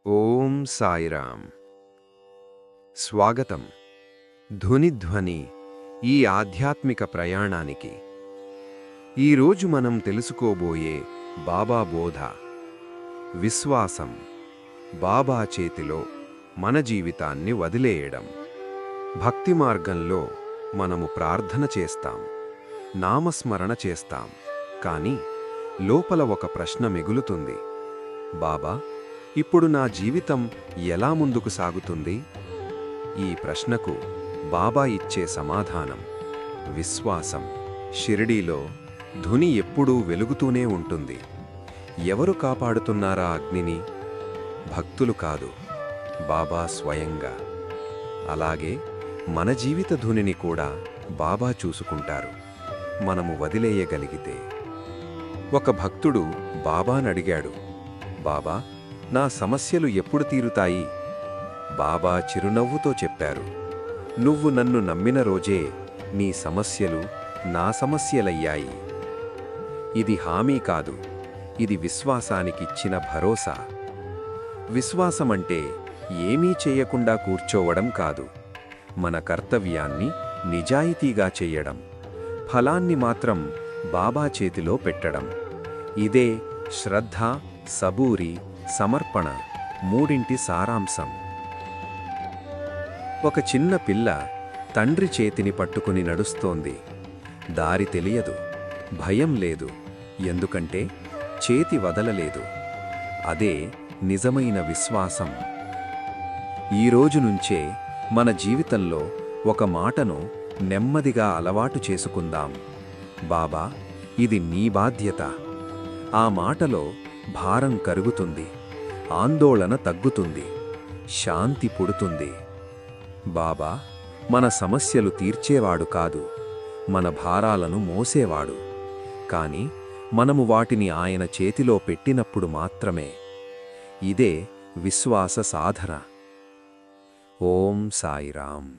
ఓం సాయిరామ్. స్వాగతం. ధునిధ్వని ఈ ఆధ్యాత్మిక ప్రయాణానికి. ఈరోజు మనం తెలుసుకోబోయే బాబా బోధ విశ్వాసం. బాబా చేతిలో మన జీవితాన్ని వదిలేయడం. భక్తి మార్గంలో మనము ప్రార్థన చేస్తాం, నామస్మరణ చేస్తాం, కానీ లోపల ఒక ప్రశ్న మిగులుతుంది. బాబా, ఇప్పుడు నా జీవితం ఎలా ముందుకు సాగుతుంది? ఈ ప్రశ్నకు బాబా ఇచ్చే సమాధానం విశ్వాసం. షిరిడీలో ధుని ఎప్పుడూ వెలుగుతూనే ఉంటుంది. ఎవరు కాపాడుతున్నారా అగ్నిని? భక్తులు కాదు, బాబా స్వయంగా. అలాగే మన జీవిత ధునిని కూడా బాబా చూసుకుంటారు, మనము వదిలేయగలిగితే. ఒక భక్తుడు బాబానడిగాడు, బాబా, నా సమస్యలు ఎప్పుడు తీరుతాయి? బాబా చిరునవ్వుతో చెప్పారు, నువ్వు నన్ను నమ్మిన రోజే నీ సమస్యలు నా సమస్యలయ్యాయి. ఇది హామీ కాదు, ఇది విశ్వాసానికిచ్చిన భరోసా. విశ్వాసమంటే ఏమీ చేయకుండా కూర్చోవడం కాదు, మన కర్తవ్యాన్ని నిజాయితీగా చెయ్యడం, ఫలాన్ని మాత్రం బాబా చేతిలో పెట్టడం. ఇదే శ్రద్ధ, సబూరి, సమర్పణ మూడింటి సారాంశం. ఒక చిన్న పిల్ల తండ్రి చేతిని పట్టుకుని నడుస్తోంది. దారి తెలియదు, భయం లేదు, ఎందుకంటే చేతి వదలలేదు. అదే నిజమైన విశ్వాసం. ఈరోజు నుంచే మన జీవితంలో ఒక మాటను నెమ్మదిగా అలవాటు చేసుకుందాం. బాబా, ఇది నీ బాధ్యత. ఆ మాటలో భారం కరుగుతుంది, ఆందోళన తగ్గుతుంది, శాంతి పుడుతుంది. బాబా మన సమస్యలు తీర్చేవాడు కాదు, మన భారాలను మోసేవాడు. కాని మనము వాటిని ఆయన చేతిలో పెట్టినప్పుడు మాత్రమే. ఇదే విశ్వాస సాధన. ఓం సాయిరామ్.